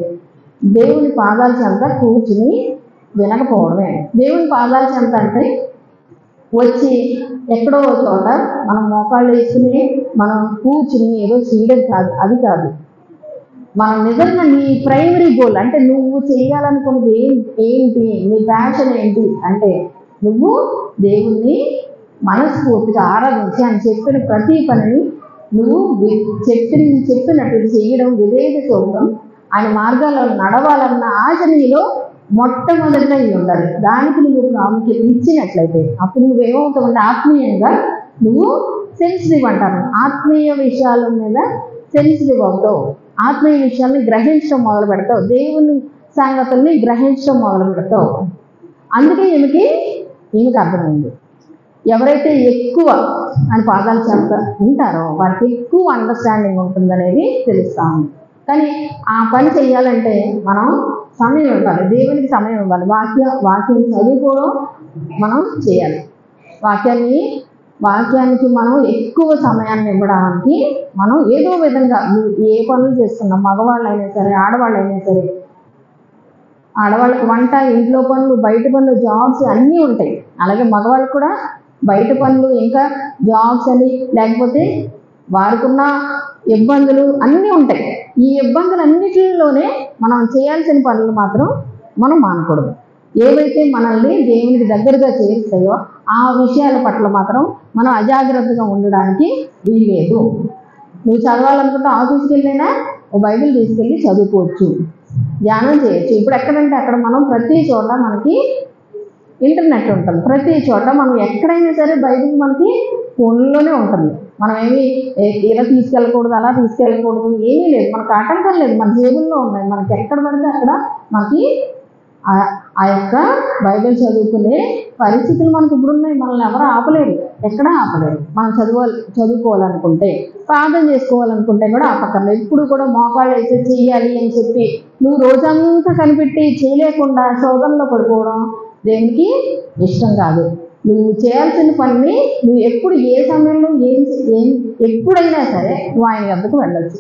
దేవుని పాదాల చెంత కూర్చుని వినకపోవడమే. దేవుని పాదాల చెంత అంటే వచ్చి ఎక్కడో చోట మనం మోకాళ్ళు వేసుకుని మనం కూర్చుని ఏదో చేయడం కాదు, అది కాదు. మనం నిజంగా నీ ప్రైమరీ గోల్ అంటే నువ్వు చేయాలనుకున్నది ఏంటి, నీ ప్యాషన్ ఏంటి అంటే నువ్వు దేవుణ్ణి మనస్ఫూర్తిగా ఆరాధించి ఆయన చెప్పిన ప్రతి పనిని నువ్వు చెప్పినట్టు చేయడం, విధేయత చూడడం, ఆయన మార్గాల్లో నడవాలన్న ఆశ నీలో మొట్టమొదటిగా ఉండాలి. దానికి నువ్వు ప్రాముఖ్యత ఇచ్చినట్లయితే అప్పుడు నువ్వేమవుతావంటే ఆత్మీయంగా నువ్వు సెన్సిటివ్ అంటాను, ఆత్మీయ విషయాల మీద సెన్సిటివ్ అవుతావు, ఆత్మీయ విషయాల్ని గ్రహించడం మొదలు పెడతావు, దేవుని సంగతుల్ని గ్రహించడం మొదలు పెడతావు. అందుకే ఈమెకి అర్థమైంది. ఎవరైతే ఎక్కువ ఆయన పాదాలు చెంత ఉంటారో వారికి ఎక్కువ అండర్స్టాండింగ్ ఉంటుందనేది తెలుస్తా ఉంది. కానీ ఆ పని చేయాలంటే మనం సమయం ఇవ్వాలి, దేవునికి సమయం ఇవ్వాలి. వాక్యం చదువుకోవడం మనం చేయాలి. వాక్యానికి మనం ఎక్కువ సమయాన్ని ఇవ్వడానికి మనం ఏదో విధంగా ఏ పనులు చేస్తున్నాం, మగవాళ్ళైనా సరే ఆడవాళ్ళైనా సరే. ఆడవాళ్ళకి వంట, ఇంట్లో పనులు, బయట పనులు, జాబ్స్ అన్నీ ఉంటాయి. అలాగే మగవాళ్ళకి కూడా బయట పనులు, ఇంకా జాబ్స్ అని, లేకపోతే వారికున్న ఇబ్బందులు అన్నీ ఉంటాయి. ఈ ఇబ్బందులన్నిటిలోనే మనం చేయాల్సిన పనులు మాత్రం మనం మానకూడదు. ఏవైతే మనల్ని దేవునికి దగ్గరగా చేస్తాయో ఆ విషయాల పట్ల మాత్రం మనం అజాగ్రత్తగా ఉండడానికి వీల్లేదు. నువ్వు చదవాలనుకుంటే ఆఫీస్కి వెళ్ళినా బైబిల్ తీసుకెళ్ళి చదువుకోవచ్చు, ధ్యానం చేయొచ్చు. ఇప్పుడు ఎక్కడంటే అక్కడ మనం ప్రతి చోట మనకి ఇంటర్నెట్ ఉంటుంది. ప్రతి చోట మనం ఎక్కడైనా సరే బైబిల్ మనకి ఫోన్లోనే ఉంటుంది. మనం ఏమి ఇలా తీసుకెళ్ళకూడదు, అలా తీసుకెళ్ళకూడదు, ఏమీ లేదు, మనకు ఆటంకం లేదు, మన జేబుల్లో ఉన్నాయి. మనకి ఎక్కడ పడితే అక్కడ మనకి ఆ యొక్క బైబిల్ చదువుకునే పరిస్థితులు మనకు ఇప్పుడు ఉన్నాయి. మనల్ని ఎవరు ఆపలేరు, ఎక్కడా ఆపలేరు. మనం చదువుకోవాలనుకుంటే, ప్రార్థన చేసుకోవాలనుకుంటే కూడా ఆపక్కర్లేదు. ఇప్పుడు కూడా మోకాళ్ళు వేసి చెయ్యాలి అని చెప్పి నువ్వు రోజంతా కనిపెట్టి చేయలేకుండా శోధనలో పడిపోవడం దేవునికి ఇష్టం కాదు. నువ్వు చేయాల్సిన పనిని నువ్వు ఎప్పుడు, ఏ సమయంలో, ఎప్పుడైనా సరే నువ్వు ఆయన వద్దకు వెళ్ళచ్చు.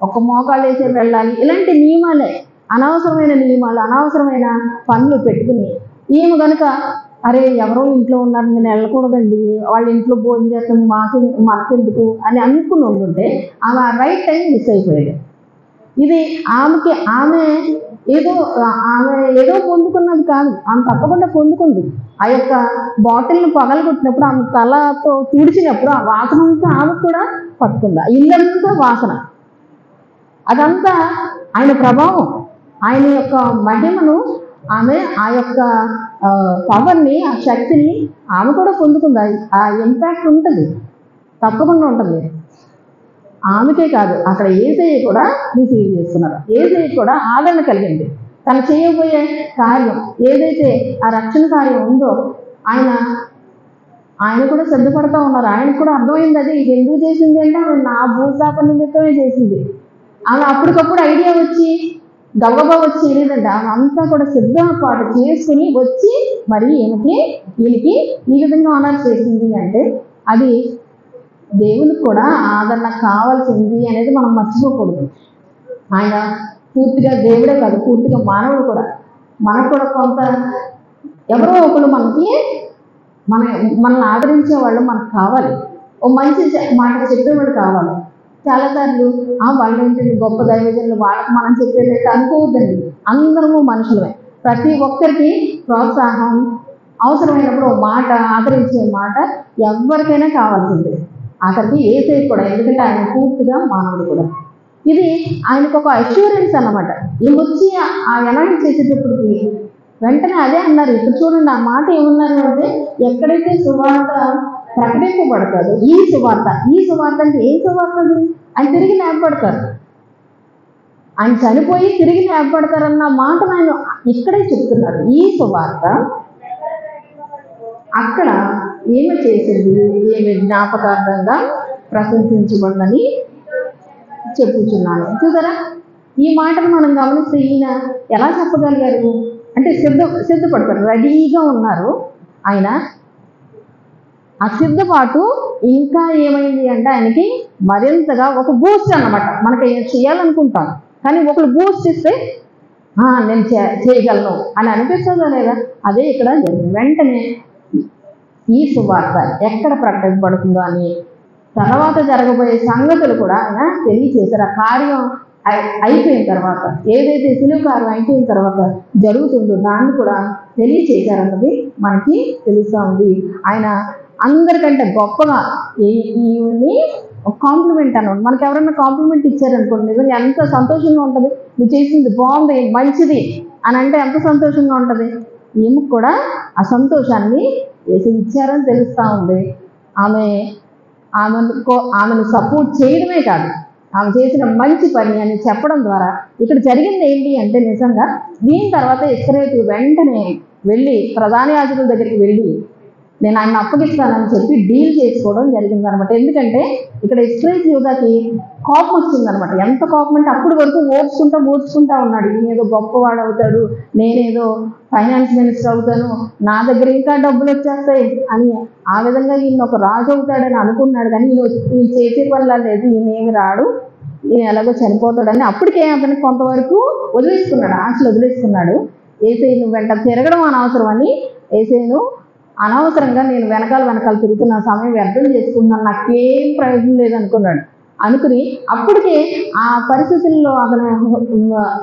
ఒక మోకాళ్ళు వేసే వెళ్ళాలి, ఇలాంటి నియమాలే, అనవసరమైన నియమాలు, అనవసరమైన పనులు పెట్టుకుని ఈమె కనుక అరే ఎవరో ఇంట్లో ఉన్నారు, నేను వెళ్ళకూడదండి, వాళ్ళ ఇంట్లో భోజనం చేస్తాను, మనకెందుకు అని అనుకుని ఉంటుంటే ఆమె రైట్ టైం మిస్ అయిపోయాడు. ఇది ఆమె ఏదో పొందుకున్నది కాదు, ఆమె తప్పకుండా పొందుకుంది. ఆ యొక్క బాటిల్ని పగలగొట్టినప్పుడు, ఆమె తలతో తుడిచినప్పుడు ఆ వాసన అంతా ఆమె కూడా పట్టుకుంది. ఇల్లంతా వాసన, అదంతా ఆయన ప్రభావం, ఆయన యొక్క మహిమను, ఆమె ఆ యొక్క పవర్ని, ఆ శక్తిని ఆమె కూడా పొందుకుంది. ఆ ఇంపాక్ట్ ఉంటుంది, తప్పకుండా ఉంటుంది. ఆమెకే కాదు, అక్కడ యేసయ్య కూడా రిసీవ్ చేస్తున్నారు. యేసయ్య కూడా ఆదరణ కలిగింది. తను చేయబోయే కార్యం ఏదైతే ఆ రక్షణ కార్యం ఉందో ఆయన కూడా సిద్ధపడతా ఉన్నారు. ఆయనకు కూడా అర్థమైంది, అది ఇది ఎందుకు చేసింది అంటే ఆమె నా భూస్థాప నిమిత్తమే చేసింది. ఆమె అప్పటికప్పుడు ఐడియా వచ్చి గబగబా వచ్చి లేదంటే ఆమె అంతా కూడా సిద్ధపాటు చేసుకుని వచ్చి మరి ఈయనకి ఈ విధంగా ఆనర్ చేసింది అంటే అది దేవునికి కూడా ఆదరణ కావాల్సింది అనేది మనం మర్చిపోకూడదు. ఆయన పూర్తిగా దేవుడే కాదు, పూర్తిగా మానవుడు కూడా. మనకు కూడా కొంత ఎవరో ఒకరు మనల్ని ఆదరించే వాళ్ళు మనకు కావాలి, ఓ మంచి మాట చెప్పేవాడు కావాలి. చాలాసార్లు వాళ్ళు ఏంటంటే గొప్ప దైవజనులు, వాళ్ళకి మనం చెప్పేదైతే అనుకోవద్దండి. అందరము మనుషులమే. ప్రతి ఒక్కరికి ప్రోత్సాహం అవసరమైనప్పుడు ఓ మాట, ఆదరించే మాట ఎవరికైనా కావాల్సిందే. అక్కడికి యేసయ్య కూడా, ఎందుకంటే ఆయన పూర్తిగా మానవుడు కూడా. ఇది ఆయనకు ఒక అష్యూరెన్స్ అన్నమాట. ఈ వచ్చి ఆ అనౌన్స్ చేసేటప్పటికి వెంటనే అదే అన్నారు. ఇప్పుడు చూడండి, ఆ మాట ఏమన్నారు అంటే ఎక్కడైతే సువార్త ప్రకటింపబడతాడు, ఈ సువార్త అంటే ఏం సువార్త? అది ఆయన తిరిగి లేపబడతారు, ఆయన చనిపోయి తిరిగి లేపబడతారన్న మాట ఆయన ఇక్కడే చెప్తున్నారు. ఈ సువార్త అక్కడ ఏమి చేసింది, ఏమి జ్ఞాపకార్థంగా ప్రశంసించబడిందని చెప్పుచున్నాను. చూసారా, ఈ మాటను మనం గమనిస్తే ఈయన ఎలా చెప్పగలిగారు అంటే సిద్ధపడతారు, రెడీగా ఉన్నారు ఆయన. ఆ సిద్ధపాటు ఇంకా ఏమైంది అంటే ఆయనకి మరింతగా ఒక బూస్ట్ అన్నమాట. మనకి చేయాలనుకుంటాం కానీ ఒకరు బూస్ట్ ఇస్తే నేను చేయగలను అని అనిపిస్తుందా లేదా? అదే ఇక్కడ జరిగింది. వెంటనే ఈ సువార్త ఎక్కడ ప్రకటించబడుతుందో అని తర్వాత జరగబోయే సంగతులు కూడా ఆయన తెలియచేశారు. ఆ కార్యం అయిపోయిన తర్వాత, ఏదైతే సిలువ కార్యం అయిపోయిన తర్వాత జరుగుతుందో దాన్ని కూడా తెలియచేశారన్నది మనకి తెలుస్తూ ఉంది. ఆయన అందరికంటే గొప్పగా ఈయన్ని కాంప్లిమెంట్ అన్నమాట. మనకి ఎవరైనా కాంప్లిమెంట్ ఇచ్చారనుకోండి, నిజంగా ఎంత సంతోషంగా ఉంటుంది. నువ్వు చేసింది బాగుంది, మంచిది అని అంటే ఎంత సంతోషంగా ఉంటుంది. ఈమెకు కూడా ఆ సంతోషాన్ని ఇచ్చారని తెలుస్తూ ఉంది. ఆమెను సపోర్ట్ చేయడమే కాదు, ఆమె చేసిన మంచి పని అని చెప్పడం ద్వారా ఇక్కడ జరిగింది ఏంటి అంటే, నిజంగా దీని తర్వాత ఇస్కరియోతు వెంటనే వెళ్ళి ప్రధాన యాజకుల దగ్గరికి వెళ్ళి నేను ఆయన అప్పగిస్తానని చెప్పి డీల్ చేసుకోవడం జరిగిందనమాట. ఎందుకంటే ఇక్కడ ఇస్రాయేల్ యూదాకి కోపం వచ్చిందనమాట. ఎంత కోపం అంటే అప్పుడు వరకు ఓడ్చుకుంటా ఉన్నాడు. ఈయనేదో గొప్పవాడు అవుతాడు, నేనేదో ఫైనాన్స్ మినిస్టర్ అవుతాను, నా దగ్గర ఇంకా డబ్బులు వచ్చేస్తాయి అని ఆ విధంగా ఈయన ఒక రాజు అవుతాడని అనుకున్నాడు. కానీ ఈయన చేసే పనిలా లేదు, ఈయనేమి రాడు, ఈయన ఎలాగో చనిపోతాడని అప్పటికే అతనికి కొంతవరకు వదిలేసుకున్నాడు, ఆశలు వదిలేసుకున్నాడు. యేసయ్య నువ్వు వెంట తిరగడం అనవసరం అని, యేసయ్యను అనవసరంగా నేను వెనకాల తిరుగుతున్న సమయం వ్యర్థం చేసుకున్నాను, నాకేం ప్రయోజనం లేదనుకున్నాడు. అనుకుని అప్పటికే ఆ పరిస్థితుల్లో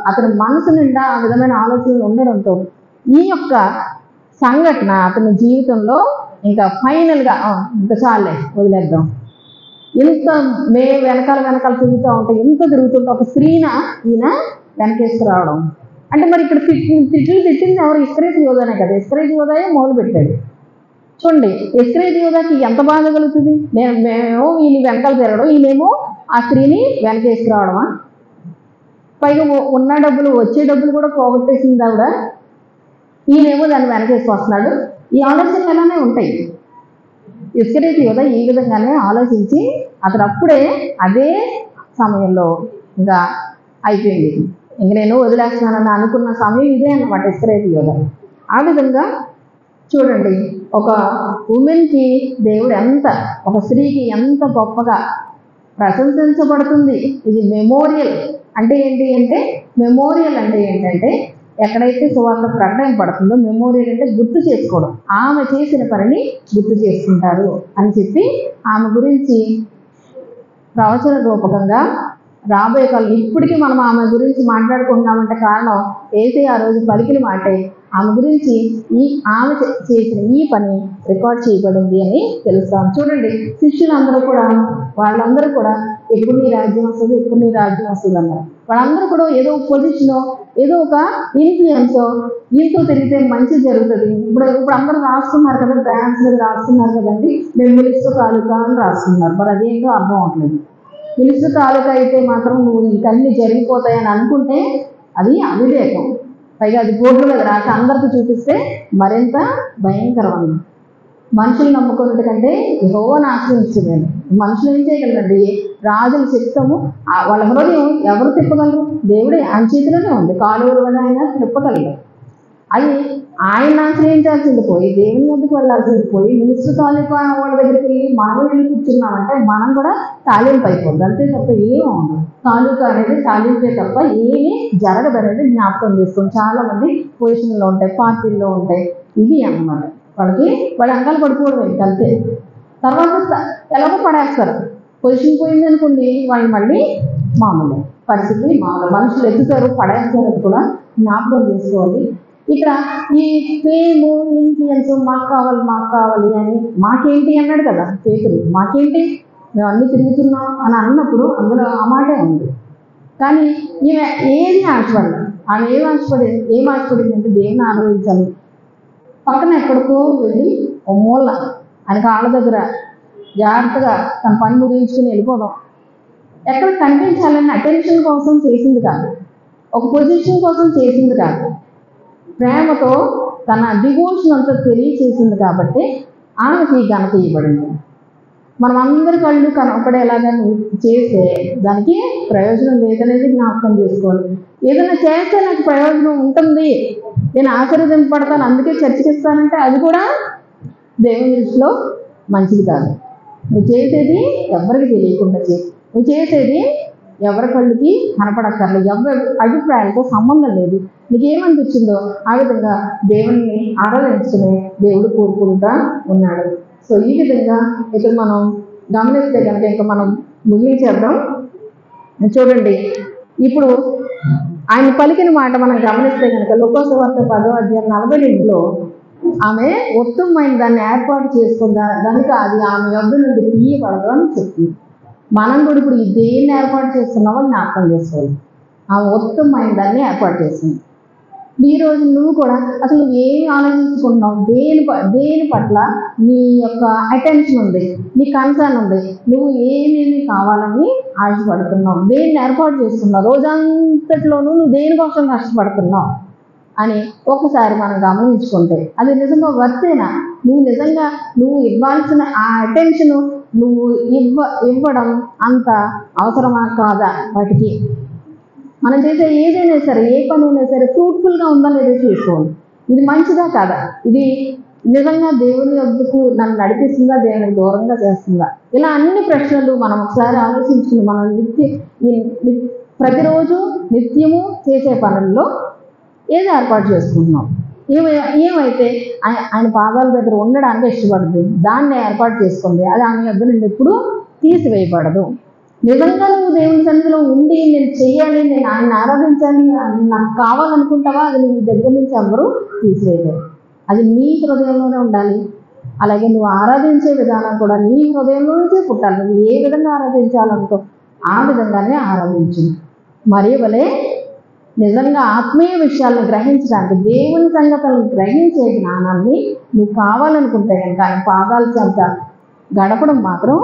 అతని మనసు నిండా ఆ విధమైన ఆలోచనలు ఉండడంతో ఈ యొక్క సంఘటన అతని జీవితంలో ఇంకా ఫైనల్గా ఇంకా చాలే వదిలేద్దాం, ఇంత వెనకాల తిరుగుతూ ఉంటే ఇంత తిరుగుతుంటే ఒక స్త్రీన ఈయన వెనకేసుకురావడం అంటే మరి ఇక్కడ తిట్టింది ఎవరు? ఇస్రాయేల్ యోధానే కదా. ఇస్రాయేల్ యోధాయే మొదలు పెట్టాడు. చూడండి, ఇస్రాయేల్ యోధాకి ఎంత బాధ కలుగుతుంది. మేమేమో ఈయన వెనకాల తిరగడం, ఈయనేమో ఆ స్త్రీని వెనకేసుకురావడమా? పైగా ఉన్న డబ్బులు, వచ్చే డబ్బులు కూడా పోగొట్టేసింది ఆవిడ, ఈయనేమో దాన్ని వెనకేసుకొస్తున్నాడు. ఈ ఆలోచనలు ఎలానే ఉంటాయి. ఇస్రాయేల్ యోధా ఈ విధంగానే ఆలోచించి అతను అప్పుడే అదే సమయంలో ఇంకా అయిపోయింది, ఇంక నేను వదిలేస్తున్నానని అనుకున్న సమయం ఇదే అన్నమాట ఇస్రాయేల్ యోధా. ఆ విధంగా చూడండి, ఒక ఉమెన్కి దేవుడు ఒక స్త్రీకి ఎంత గొప్పగా ప్రశంసించబడుతుంది. ఇది మెమోరియల్ అంటే మెమోరియల్ అంటే ఏంటంటే ఎక్కడైతే సువార్త ప్రకటింపబడుతుందో మెమోరియల్ అంటే గుర్తు చేసుకోవడం, ఆమె చేసిన పనిని గుర్తు చేసుకుంటారు అని చెప్పి ఆమె గురించి ప్రవచన రూపకంగా రాబోయే కాలం ఇప్పటికీ మనం ఆమె గురించి మాట్లాడుకుంటున్నామంటే కారణం యేసయ్య ఆ రోజు పలికిన మాటే. ఆమె గురించి ఆమె చేసిన ఈ పని రికార్డ్ చేయబడింది అని తెలుస్తాం. చూడండి, శిష్యులందరూ కూడా వాళ్ళందరూ కూడా ఎప్పుడు నీ రాజ్యం వస్తుంది అన్నారు. వాళ్ళందరూ కూడా ఏదో ఒక పొజిషనో ఏదో ఒక ఇన్ఫ్లుయెన్సో ఇంతో తిరిగితే మంచి జరుగుతుంది. ఇప్పుడు అందరూ రాస్తున్నారు కదా, బ్రాండ్స్ మీద రాస్తున్నారు కదండి, మేము మినిస్టర్ తాలూకా అని రాస్తున్నారు. మరి అదేంటో అర్థం అవట్లేదు. మినిస్టర్ తాలూకా అయితే మాత్రం నువ్వు ఇంకన్నీ జరిగిపోతాయని అనుకుంటే అది అవివేకం. పైగా అది బోర్డుల మీద రాక అందరికీ చూపిస్తే మరింత భయంకరమైన. మనుషులు నమ్ముకున్నట్టు కంటే యెహోవాను ఆశ్రయించలేదు. మనుషులు ఏం చేయగలరండి? రాజుల చిత్తము వాళ్ళ హృదయం ఎవరు తిప్పగలరు? దేవుడే ఆయన చేతిలోనే ఉంది. కాలువల వల్ల ఆయన తిప్పగలరు. అది ఆయన ఆశ్రయించాల్సింది పోయి దేవుని వద్దకు వెళ్ళాల్సింది పోయి మినిస్టర్ తాలూకా వాళ్ళ దగ్గరికి వెళ్ళి మనం వెళ్ళి కూర్చున్నామంటే మనం కూడా తాలింపు అయిపోద్ది. అంతే తప్ప ఏమీ ఉండదు. తాలూకా అనేది తాలింపే తప్ప ఏమీ జరగదు అనేది జ్ఞాపకం చేసుకోండి. చాలా మంది పొజిషన్లో ఉంటాయి, పార్టీల్లో ఉంటాయి, ఇవి అన్నమాట. వాళ్ళ అంకాలు పడిపోవడం అంతే. తర్వాత ఎలాగో పడేస్తారు. పొజిషన్ పోయింది అనుకోండి, వాళ్ళు మళ్ళీ మామూలు పరిస్థితి మామూలు. మనుషులు ఎదుగుతారు, పడేస్తారు కూడా జ్ఞాపకం చేసుకోవాలి. ఇక్కడ ఈ ఫేము ఇన్ఫ్లుయెన్స్ మాకు కావాలి అని మాకేంటి అన్నాడు కదా పేతురు. మాకేంటి, మేము అన్నీ తిరుగుతున్నాం అని అన్నప్పుడు అందులో ఆ మాటే ఉంది. కానీ ఈమె ఏది ఆశపడలేదు. ఆమె ఏం ఆశపడింది అంటే దేవుని ఆరాధించాలి. పక్కన ఎక్కడికో వెళ్ళి ఓ మూల ఆయన కాళ్ళ దగ్గర జాగ్రత్తగా తన పని ముగించుకుని వెళ్ళిపోదాం. ఎక్కడ కనిపించాలని అటెన్షన్ కోసం చేసింది కాదు, ఒక పొజిషన్ కోసం చేసింది కాదు, ప్రేమతో తన డివోషన్ అంతా తెలియచేసింది కాబట్టి ఆమెకి ఘనత ఇవ్వబడింది. మనం అందరి కళ్ళు కనపడేలాగా చేస్తే దానికి ప్రయోజనం లేదనేది జ్ఞాపకం చేసుకోవాలి. ఏదైనా చేస్తే నాకు ప్రయోజనం ఉంటుంది, నేను ఆశీర్వదింపబడతాను, అందుకే చర్చకి ఇస్తానంటే అది కూడా దేవుని దృష్టిలో మంచిది కాదు. నువ్వు చేసేది ఎవరికి తెలియకుండా నువ్వు చేసేది ఎవరి కళ్ళకి కనపడక్కర్లేదు, ఎవరి అభిప్రాయాలతో సంబంధం లేదు. నీకేమనిపించిందో ఆ విధంగా దేవుని ఆరాధించడమే దేవుడు కోరుకుంటా ఉన్నాడు. సో ఈ విధంగా ఇక్కడ మనం గమనిస్తే కనుక ఇంకా మనం ముగించేద్దాం. చూడండి, ఇప్పుడు ఆయన పలికిన మాట మనం గమనిస్తే కనుక లూకాసు వార్త 10:42 ఆమె ఉత్తమమైన దాన్ని ఏర్పాటు చేసుకుందా కనుక అది ఆమె యొద్ద నుండి తీయబడదు అని చెప్తుంది. మనం కూడా ఇప్పుడు దేన్ని ఏర్పాటు చేస్తున్నామో జ్ఞాపకం చేసుకోవాలి. ఆమె ఉత్తమమైన దాన్ని ఏర్పాటు చేస్తుంది. ఈరోజు నువ్వు కూడా అసలు నువ్వు ఏమి ఆలోచించుకుంటున్నావు, దేని పట్ల నీ యొక్క అటెన్షన్ ఉంది, నీ కన్సర్న్ ఉంది, నువ్వు ఏమేమి కావాలని ఆశపడుతున్నావు, దేన్ని ఏర్పాటు చేస్తున్నావు, రోజంతట్లోనూ నువ్వు దేనికోసం కష్టపడుతున్నావు అని ఒకసారి మనం గమనించుకుంటే అది నిజంగా వర్తేనా? నువ్వు నిజంగా నువ్వు ఇవ్వాల్సిన ఆ అటెన్షన్ నువ్వు ఇవ్వడం అంత అవసరమా కాదా? వాటికి మనం చేసే ఏదైనా సరే, ఏ పనైనా సరే ఫ్రూట్ఫుల్గా ఉందా లేదా చూసుకోండి. ఇది మంచిదా కాదా? ఇది నిజంగా దేవుని వద్దకు నన్ను నడిపిస్తుందా, దేవునికి దూరంగా చేస్తుందా? ఇలా అన్ని ప్రశ్నలు మనం ఒకసారి ఆలోచించుకుని మనం ప్రతిరోజు నిత్యము చేసే పనుల్లో ఏది ఏర్పాటు చేసుకుంటున్నాం? ఏమైతే ఆయన పాదాల దగ్గర ఉండడానికి ఇష్టపడదు దాన్ని ఏర్పాటు చేసుకుంది, అది ఆమె వద్ద నుండి ఎప్పుడు తీసివేయబడదు. నిజంగా నువ్వు దేవుని సన్నిధిలో ఉండి నేను చెయ్యాలి, నేను ఆయన ఆరాధించాలి, నాకు కావాలనుకుంటావా, అది నీ దగ్గర నుంచి ఎవరు తీసివేయలేరు. అది నీ హృదయంలోనే ఉండాలి. అలాగే నువ్వు ఆరాధించే విధానం కూడా నీ హృదయంలో నుంచే పుట్టాలి. నువ్వు ఏ విధంగా ఆరాధించాలనుకో ఆ విధంగానే ఆరాధించు. మరియు వలే నిజంగా ఆత్మీయ విషయాలను గ్రహించడానికి, దేవుని సంగతులను గ్రహించే జ్ఞానాన్ని నువ్వు కావాలనుకుంటే కనుక ఆయన పాదాల చెంత గడపడం మాత్రం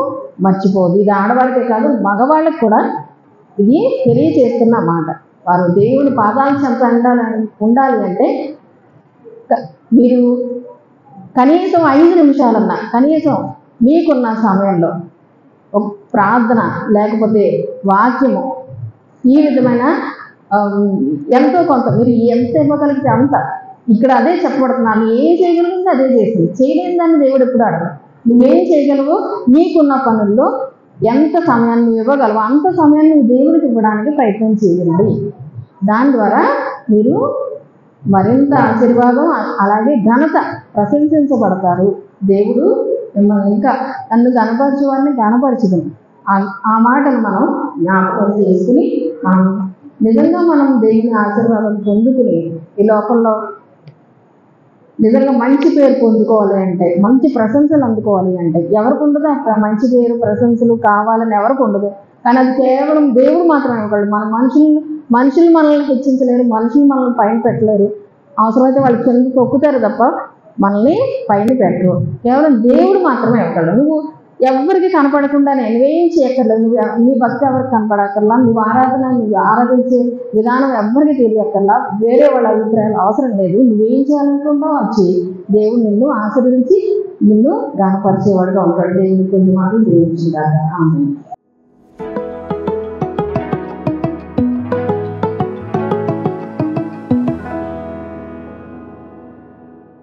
మర్చిపోదు. ఇది ఆడవాళ్ళకే కాదు, మగవాళ్ళకి కూడా ఇది తెలియచేస్తున్న మాట. వారు దేవుని పాదాల చెంత ఉండాలి అంటే మీరు కనీసం 5 నిమిషాలన్నా, కనీసం మీకున్న సమయంలో ఒక ప్రార్థన లేకపోతే వాక్యము, ఈ విధమైన ఎంతో కొంత మీరు ఎంత ఇవ్వగలిగితే అంత. ఇక్కడ అదే చెప్పబడుతున్నాను, ఏం చేయగలిగింది అదే చేసింది. చేయలేని దాన్ని దేవుడు ఎప్పుడు అడగడు. నువ్వేం చేయగలవో నీకున్న పనుల్లో ఎంత సమయాన్ని నువ్వు ఇవ్వగలవో అంత సమయాన్ని నువ్వు దేవుడికి ఇవ్వడానికి ప్రయత్నం చేయండి. దాని ద్వారా మీరు మరింత ఆశీర్వాదం అలాగే ఘనత ప్రశంసించబడతారు. దేవుడు మిమ్మల్ని ఇంకా నన్ను గణపరచువారిని గణపరచుదును ఆ మాటను మనం జ్ఞాపకం చేసుకుని నిజంగా మనం దేవుని ఆశీర్వాదం పొందుకుని ఈ లోకంలో నిజంగా మంచి పేరు పొందుకోవాలి అంటే, మంచి ప్రశంసలు అందుకోవాలి అంటే ఎవరికి ఉండదు? మంచి పేరు ప్రశంసలు కావాలని ఎవరికి ఉండదు. కానీ అది కేవలం దేవుడు మాత్రమే ఇవ్వగలడు. మన మనుషులు మనల్ని హెచ్చించలేరు, మనుషులు మనల్ని పైన పెట్టలేరు. అవసరమైతే వాళ్ళు కింద తొక్కుతారు తప్ప మనల్ని పైన పెట్టరు. కేవలం దేవుడు మాత్రమే ఇవ్వగలడు. నువ్వు ఎవరికి కనపడకుండా నువ్వేం చేయక్కర్లేదు. నువ్వు నీ భక్తి ఎవరికి కనపడక్కర్లా, నువ్వు ఆరాధించే విధానం ఎవరికి తెలియక్కర్లా, వేరే వాళ్ళ అభిప్రాయాలు అవసరం లేదు. నువ్వేం చేయాలనుకుంటావు వచ్చి దేవుడు నిన్ను ఆశీర్వదించి నిన్ను గణపరిచేవాడుగా ఉంటాడు. దేవుని కొన్ని మాటలు దీవించుగాక. ఆమేన్.